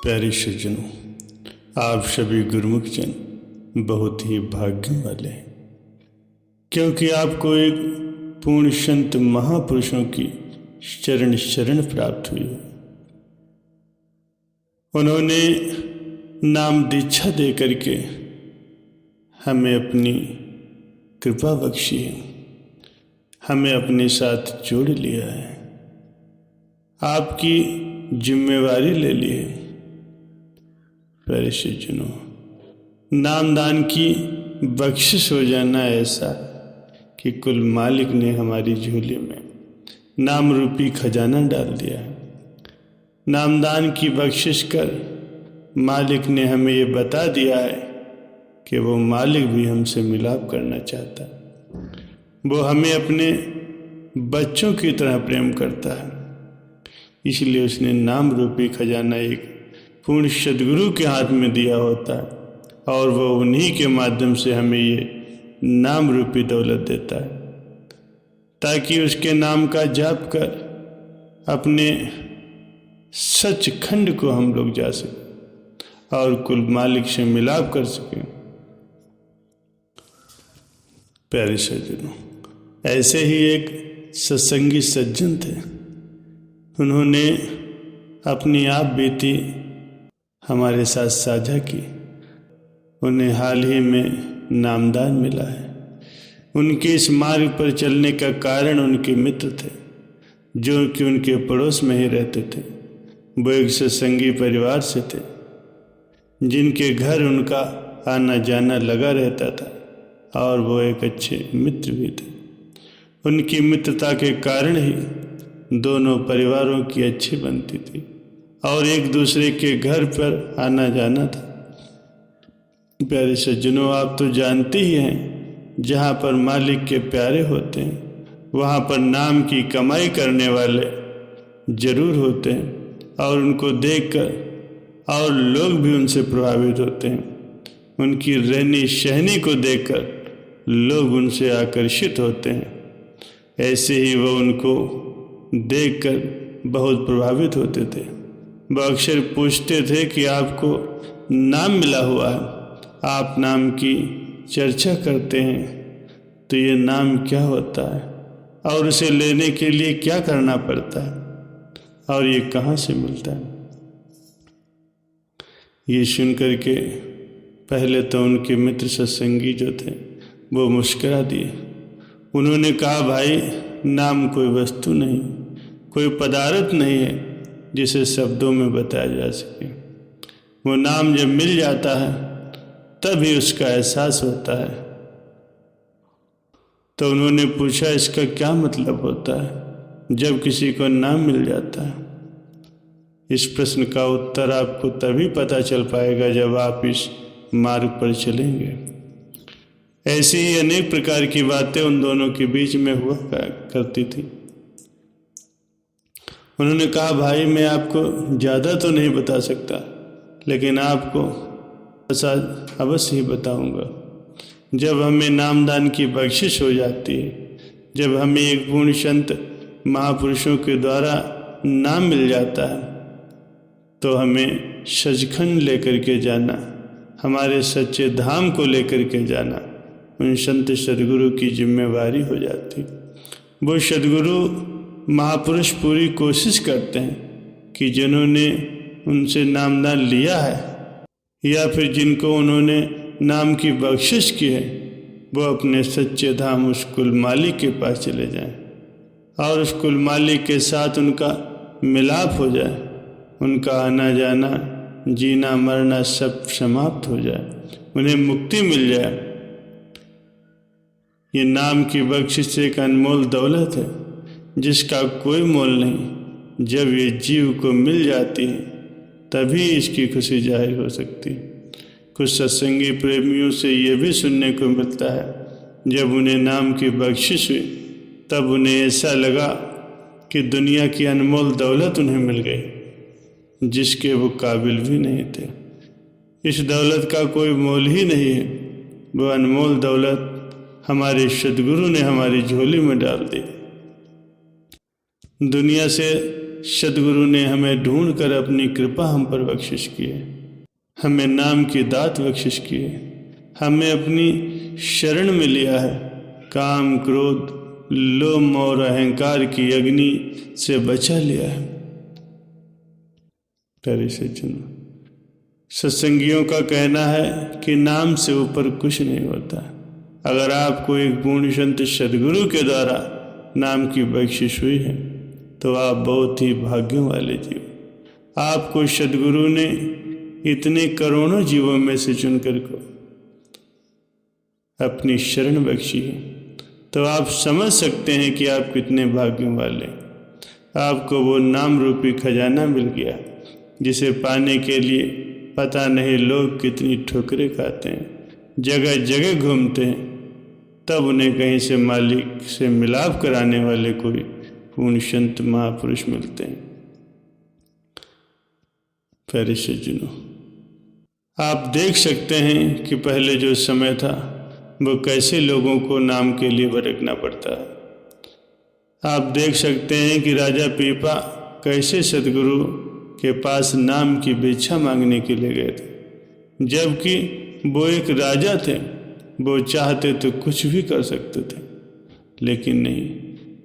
प्यारे सज्जनों, आप सभी गुरुमुख जन बहुत ही भाग्य वाले हैं, क्योंकि आपको एक पूर्ण संत महापुरुषों की शरण शरण प्राप्त हुई है। उन्होंने नाम दीक्षा दे करके हमें अपनी कृपा बख्शी है, हमें अपने साथ जोड़ लिया है, आपकी जिम्मेवारी ले ली है। प्यारे सज्जनों, नामदान की बख्शिश हो जाना ऐसा कि कुल मालिक ने हमारी झोली में नाम रूपी खजाना डाल दिया है। नामदान की बख्शिश कर मालिक ने हमें ये बता दिया है कि वो मालिक भी हमसे मिलाप करना चाहता है। वो हमें अपने बच्चों की तरह प्रेम करता है, इसलिए उसने नाम रूपी खजाना एक पूर्ण सद्गुरु के हाथ में दिया होता है और वो उन्हीं के माध्यम से हमें ये नाम रूपी दौलत देता है, ताकि उसके नाम का जाप कर अपने सचखंड को हम लोग जा सकें और कुल मालिक से मिलाप कर सकें। प्यारे सज्जनों, ऐसे ही एक सत्संगी सज्जन थे। उन्होंने अपनी आप बीती हमारे साथ साझा की। उन्हें हाल ही में नामदान मिला है। उनके इस मार्ग पर चलने का कारण उनके मित्र थे, जो कि उनके पड़ोस में ही रहते थे। वो एक सत्संगी परिवार से थे, जिनके घर उनका आना जाना लगा रहता था और वो एक अच्छे मित्र भी थे। उनकी मित्रता के कारण ही दोनों परिवारों की अच्छी बनती थी और एक दूसरे के घर पर आना जाना था। प्यारे सज्जनों, आप तो जानते ही हैं, जहाँ पर मालिक के प्यारे होते हैं वहाँ पर नाम की कमाई करने वाले जरूर होते हैं और उनको देखकर और लोग भी उनसे प्रभावित होते हैं। उनकी रहनी सहनी को देखकर लोग उनसे आकर्षित होते हैं। ऐसे ही वो उनको देखकर बहुत प्रभावित होते थे। वह अक्सर पूछते थे कि आपको नाम मिला हुआ है, आप नाम की चर्चा करते हैं, तो ये नाम क्या होता है और उसे लेने के लिए क्या करना पड़ता है और ये कहाँ से मिलता है। ये सुन कर के पहले तो उनके मित्र सत्संगी जो थे वो मुस्करा दिए। उन्होंने कहा, भाई, नाम कोई वस्तु नहीं, कोई पदार्थ नहीं है जिसे शब्दों में बताया जा सके। वो नाम जब मिल जाता है तभी उसका एहसास होता है। तो उन्होंने पूछा, इसका क्या मतलब होता है जब किसी को नाम मिल जाता है? इस प्रश्न का उत्तर आपको तभी पता चल पाएगा जब आप इस मार्ग पर चलेंगे। ऐसी ही अनेक प्रकार की बातें उन दोनों के बीच में हुआ करती थी। उन्होंने कहा, भाई, मैं आपको ज़्यादा तो नहीं बता सकता, लेकिन आपको अवश्य ही बताऊंगा। जब हमें नामदान की बख्शिश हो जाती है, जब हमें एक पूर्ण संत महापुरुषों के द्वारा नाम मिल जाता है, तो हमें सचखंड लेकर के जाना, हमारे सच्चे धाम को लेकर के जाना उन संत सद्गुरु की जिम्मेवारी हो जाती। वो सद्गुरु महापुरुष पूरी कोशिश करते हैं कि जिन्होंने उनसे नामदान लिया है या फिर जिनको उन्होंने नाम की बख्शिश की है, वो अपने सच्चे धाम उस कुल मालिक के पास चले जाएं और उस कुल मालिक के साथ उनका मिलाप हो जाए, उनका आना जाना जीना मरना सब समाप्त हो जाए, उन्हें मुक्ति मिल जाए। ये नाम की बख्शिश एक अनमोल दौलत है जिसका कोई मोल नहीं। जब ये जीव को मिल जाती है तभी इसकी खुशी जाहिर हो सकती है। कुछ सत्संगी प्रेमियों से ये भी सुनने को मिलता है, जब उन्हें नाम की बख्शिश हुई तब उन्हें ऐसा लगा कि दुनिया की अनमोल दौलत उन्हें मिल गई जिसके वो काबिल भी नहीं थे। इस दौलत का कोई मोल ही नहीं है। वो अनमोल दौलत हमारे सद्गुरु ने हमारी झोली में डाल दी। दुनिया से सदगुरु ने हमें ढूंढ कर अपनी कृपा हम पर बख्शिश की है, हमें नाम की दात बख्शिश की है, हमें अपनी शरण में लिया है, काम क्रोध लोभ और अहंकार की अग्नि से बचा लिया है। प्यारे सज्जनों, सत्संगियों का कहना है कि नाम से ऊपर कुछ नहीं होता। अगर आपको एक पूर्ण संत सदगुरु के द्वारा नाम की बख्शिश हुई है तो आप बहुत ही भाग्यों वाले जीव। आपको सदगुरु ने इतने करोड़ों जीवों में से चुनकर को अपनी शरण बख्शी है, तो आप समझ सकते हैं कि आप कितने भाग्यों वाले। आपको वो नाम रूपी खजाना मिल गया जिसे पाने के लिए पता नहीं लोग कितनी ठोकरें खाते हैं, जगह जगह घूमते हैं, तब उन्हें कहीं से मालिक से मिलाप कराने वाले कोई पूर्ण संत महापुरुष मिलते हैं। प्यारे सज्जनों, आप देख सकते हैं कि पहले जो समय था वो कैसे लोगों को नाम के लिए भटकना पड़ता है। आप देख सकते हैं कि राजा पीपा कैसे सदगुरु के पास नाम की भिक्षा मांगने के लिए गए थे, जबकि वो एक राजा थे। वो चाहते तो कुछ भी कर सकते थे, लेकिन नहीं,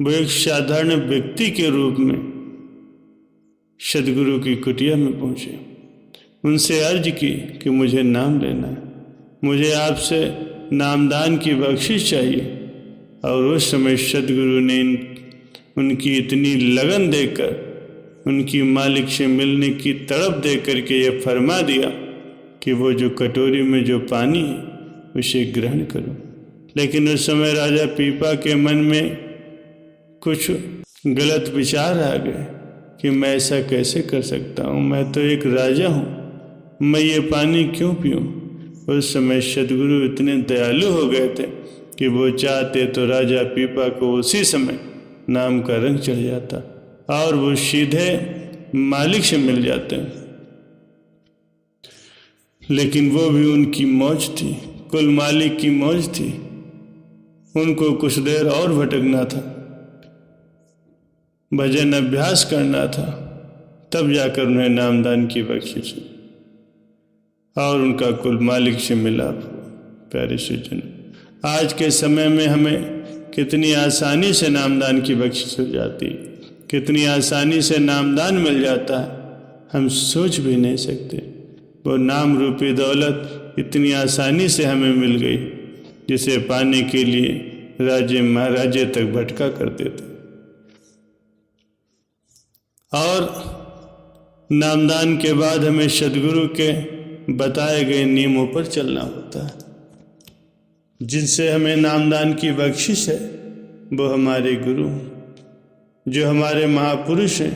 वो एक साधारण व्यक्ति के रूप में सदगुरु की कुटिया में पहुंचे, उनसे अर्ज की कि मुझे नाम लेना है, मुझे आपसे नामदान की बख्शिश चाहिए। और उस समय सदगुरु ने उनकी इतनी लगन देखकर, उनकी मालिक से मिलने की तड़प देख करके ये फरमा दिया कि वो जो कटोरी में जो पानी है उसे ग्रहण करो। लेकिन उस समय राजा पीपा के मन में कुछ गलत विचार आ गए कि मैं ऐसा कैसे कर सकता हूँ, मैं तो एक राजा हूँ, मैं ये पानी क्यों पीऊँ। उस समय सदगुरु इतने दयालु हो गए थे कि वो चाहते तो राजा पीपा को उसी समय नाम का रंग चढ़ जाता और वो सीधे मालिक से मिल जाते। लेकिन वो भी उनकी मौज थी, कुल मालिक की मौज थी। उनको कुछ देर और भटकना था, भजन अभ्यास करना था, तब जाकर उन्हें नामदान की बख्शिश और उनका कुल मालिक से मिला। प्यारे सज्जन, आज के समय में हमें कितनी आसानी से नामदान की बख्शिश हो जाती, कितनी आसानी से नामदान मिल जाता है, हम सोच भी नहीं सकते। वो नाम रूपी दौलत इतनी आसानी से हमें मिल गई जिसे पाने के लिए राजे महाराजे तक भटका करते थे। और नामदान के बाद हमें सदगुरु के बताए गए नियमों पर चलना होता है। जिनसे हमें नामदान की बख्शिश है वो हमारे गुरु हैं, जो हमारे महापुरुष हैं।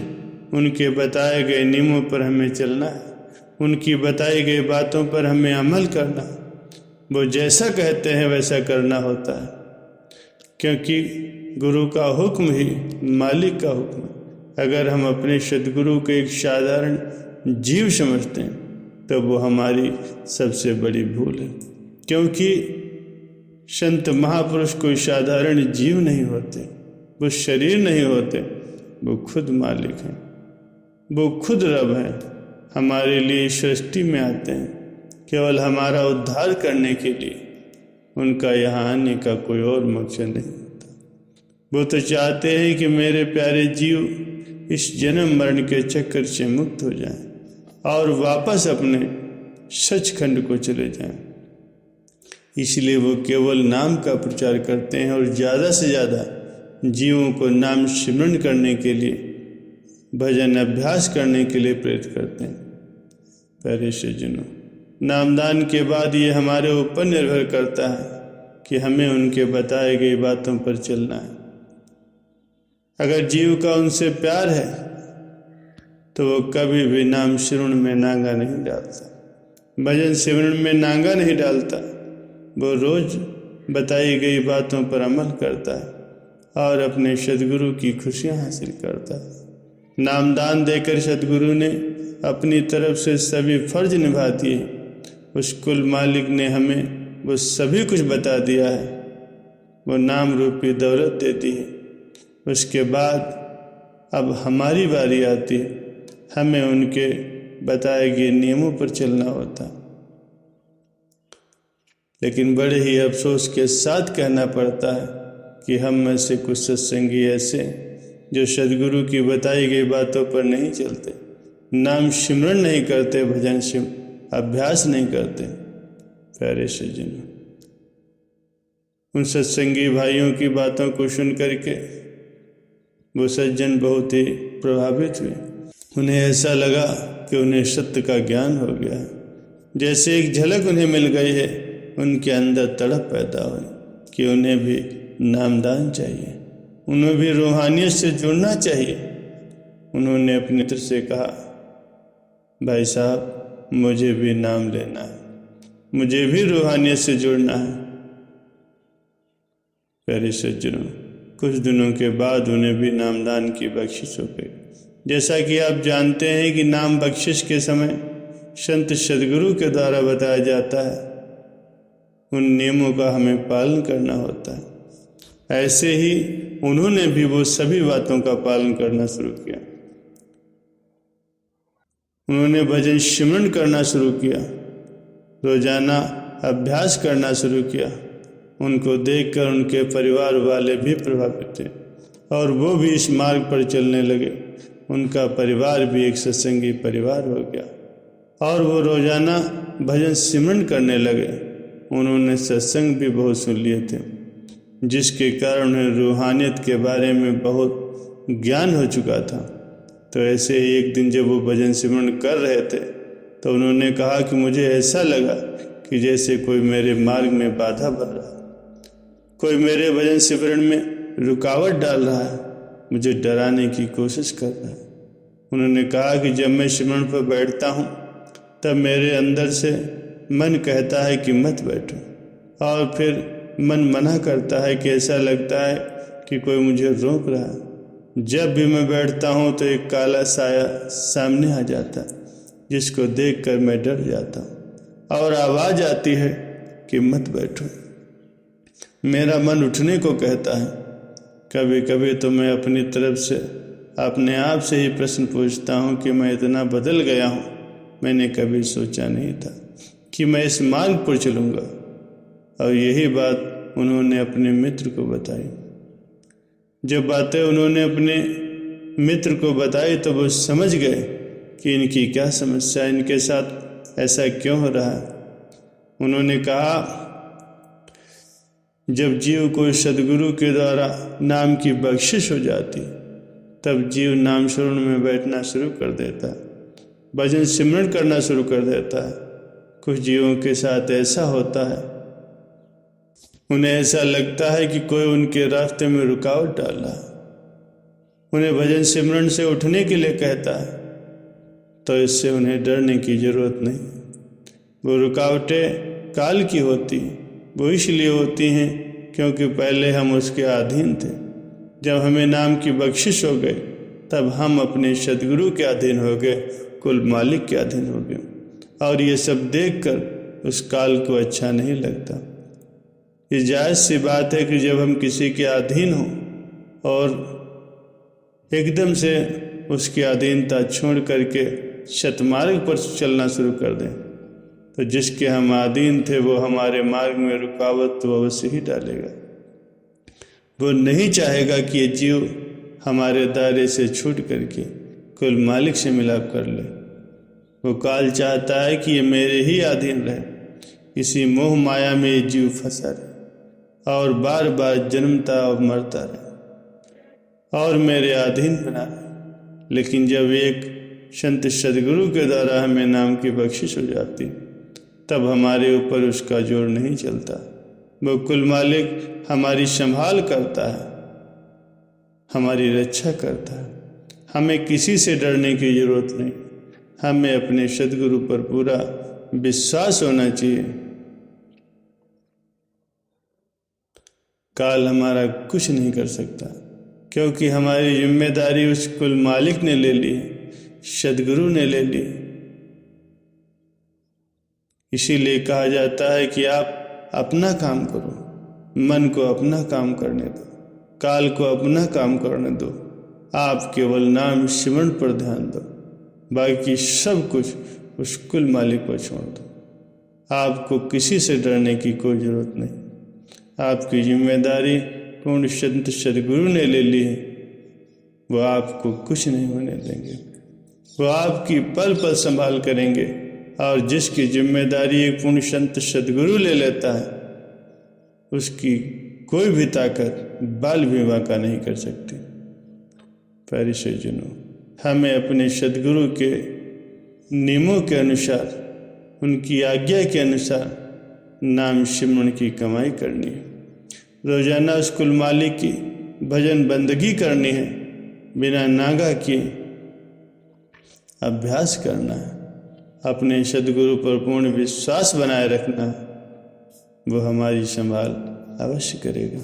उनके बताए गए नियमों पर हमें चलना है, उनकी बताई गई बातों पर हमें अमल करना है। वो जैसा कहते हैं वैसा करना होता है, क्योंकि गुरु का हुक्म ही मालिक का हुक्म है। अगर हम अपने सदगुरु को एक साधारण जीव समझते हैं तो वो हमारी सबसे बड़ी भूल है, क्योंकि संत महापुरुष कोई साधारण जीव नहीं होते, वो शरीर नहीं होते, वो खुद मालिक हैं, वो खुद रब हैं। हमारे लिए सृष्टि में आते हैं केवल हमारा उद्धार करने के लिए। उनका यहाँ आने का कोई और मकसद नहीं होता। वो तो चाहते हैं कि मेरे प्यारे जीव इस जन्म मरण के चक्कर से मुक्त हो जाएं और वापस अपने सचखंड को चले जाएं। इसलिए वो केवल नाम का प्रचार करते हैं और ज़्यादा से ज़्यादा जीवों को नाम सिमरन करने के लिए, भजन अभ्यास करने के लिए प्रेरित करते हैं। प्यारे सज्जनों, नामदान के बाद ये हमारे ऊपर निर्भर करता है कि हमें उनके बताए गई बातों पर चलना है। अगर जीव का उनसे प्यार है तो वो कभी भी नाम सिमरन में नांगा नहीं डालता, भजन सिमरन में नांगा नहीं डालता। वो रोज बताई गई बातों पर अमल करता है और अपने सदगुरु की खुशियाँ हासिल करता है। नामदान देकर सदगुरु ने अपनी तरफ से सभी फर्ज निभा दिए। उस कुल मालिक ने हमें वो सभी कुछ बता दिया है, वो नाम रूपी दौलत दे दी है। उसके बाद अब हमारी बारी आती है, हमें उनके बताए गए नियमों पर चलना होता। लेकिन बड़े ही अफसोस के साथ कहना पड़ता है कि हम में से कुछ सत्संगी ऐसे हैं जो सद्गुरु की बताई गई बातों पर नहीं चलते, नाम सिमरन नहीं करते, भजन अभ्यास नहीं करते। प्यारे सज्जन, उन सत्संगी भाइयों की बातों को सुन करके वो सज्जन बहुत ही प्रभावित हुए। उन्हें ऐसा लगा कि उन्हें सत्य का ज्ञान हो गया है। जैसे एक झलक उन्हें मिल गई है, उनके अंदर तड़प पैदा हुई कि उन्हें भी नामदान चाहिए, उन्हें भी रूहानियत से जुड़ना चाहिए। उन्होंने अपने मित्र से कहा, भाई साहब मुझे भी नाम लेना है, मुझे भी रूहानियत से जुड़ना है। प्यारे सज्जनों, कुछ दिनों के बाद उन्हें भी नामदान की बख्शिश हो गई। जैसा कि आप जानते हैं कि नाम बख्शिश के समय संत सद्गुरु के द्वारा बताया जाता है, उन नियमों का हमें पालन करना होता है। ऐसे ही उन्होंने भी वो सभी बातों का पालन करना शुरू किया। उन्होंने भजन सिमरन करना शुरू किया, रोजाना अभ्यास करना शुरू किया। उनको देखकर उनके परिवार वाले भी प्रभावित थे और वो भी इस मार्ग पर चलने लगे। उनका परिवार भी एक सत्संगी परिवार हो गया और वो रोजाना भजन सिमरन करने लगे। उन्होंने सत्संग भी बहुत सुन लिए थे, जिसके कारण उन्हें रूहानियत के बारे में बहुत ज्ञान हो चुका था। तो ऐसे ही एक दिन जब वो भजन सिमरन कर रहे थे तो उन्होंने कहा कि मुझे ऐसा लगा कि जैसे कोई मेरे मार्ग में बाधा बन रहा है, कोई मेरे भजन सिमरन में रुकावट डाल रहा है, मुझे डराने की कोशिश कर रहा है। उन्होंने कहा कि जब मैं सिमरन पर बैठता हूँ तब मेरे अंदर से मन कहता है कि मत बैठो, और फिर मन मना करता है कि ऐसा लगता है कि कोई मुझे रोक रहा है। जब भी मैं बैठता हूँ तो एक काला साया सामने आ जाता है, जिसको देखकर मैं डर जाता हूँ और आवाज़ आती है कि मत बैठो। मेरा मन उठने को कहता है। कभी कभी तो मैं अपनी तरफ से अपने आप से ही प्रश्न पूछता हूँ कि मैं इतना बदल गया हूँ, मैंने कभी सोचा नहीं था कि मैं इस मार्ग पर चलूँगा। और यही बात उन्होंने अपने मित्र को बताई। जब बातें उन्होंने अपने मित्र को बताई तो वो समझ गए कि इनकी क्या समस्या, इनके साथ ऐसा क्यों हो रहा है। उन्होंने कहा, जब जीव को सद्गुरु के द्वारा नाम की बख्शिश हो जाती तब जीव नाम श्रवण में बैठना शुरू कर देता है, भजन सिमरन करना शुरू कर देता है। कुछ जीवों के साथ ऐसा होता है, उन्हें ऐसा लगता है कि कोई उनके रास्ते में रुकावट डाल रहा है, उन्हें भजन सिमरन से उठने के लिए कहता है। तो इससे उन्हें डरने की ज़रूरत नहीं। वो रुकावटें काल की होती हैं, वो इसलिए होती हैं क्योंकि पहले हम उसके अधीन थे। जब हमें नाम की बख्शिश हो गई तब हम अपने सद्गुरु के अधीन हो गए, कुल मालिक के अधीन हो गए। और ये सब देखकर उस काल को अच्छा नहीं लगता। ये जायज़ सी बात है कि जब हम किसी के अधीन हों और एकदम से उसकी अधीनता छोड़ करके सतमार्ग पर चलना शुरू कर दें, तो जिसके हम अधीन थे वो हमारे मार्ग में रुकावट तो अवश्य ही डालेगा। वो नहीं चाहेगा कि ये जीव हमारे दायरे से छूट करके कुल मालिक से मिलाप कर ले। वो काल चाहता है कि ये मेरे ही अधीन रहे, इसी मोह माया में ये जीव फंसा रहे और बार बार जन्मता और मरता रहे और मेरे अधीन बना रहे। लेकिन जब एक संत सद्गुरु के द्वारा हमें नाम की बख्शिश हो जाती तब हमारे ऊपर उसका जोर नहीं चलता। वो कुल मालिक हमारी संभाल करता है, हमारी रक्षा करता है। हमें किसी से डरने की ज़रूरत नहीं, हमें अपने सद्गुरु पर पूरा विश्वास होना चाहिए। काल हमारा कुछ नहीं कर सकता क्योंकि हमारी जिम्मेदारी उस कुल मालिक ने ले ली है, सद्गुरु ने ले ली। इसीलिए कहा जाता है कि आप अपना काम करो, मन को अपना काम करने दो, काल को अपना काम करने दो, आप केवल नाम सिमरण पर ध्यान दो, बाकी सब कुछ उस कुल मालिक पर छोड़ दो। आपको किसी से डरने की कोई ज़रूरत नहीं। आपकी जिम्मेदारी पूर्ण संत सदगुरु ने ले ली है। वो आपको कुछ नहीं होने देंगे। वो आपकी पल पल संभाल करेंगे, और जिसकी जिम्मेदारी एक पूर्ण संत सदगुरु ले लेता है उसकी कोई भी ताकत बाल भी वाका नहीं कर सकती। प्यारे सज्जनों, हमें अपने सदगुरु के नियमों के अनुसार, उनकी आज्ञा के अनुसार नाम सिमरण की कमाई करनी है। रोजाना उस कुल मालिक की भजन बंदगी करनी है, बिना नागा किए अभ्यास करना है। अपने सदगुरु पर पूर्ण विश्वास बनाए रखना है, वो हमारी संभाल अवश्य करेगा।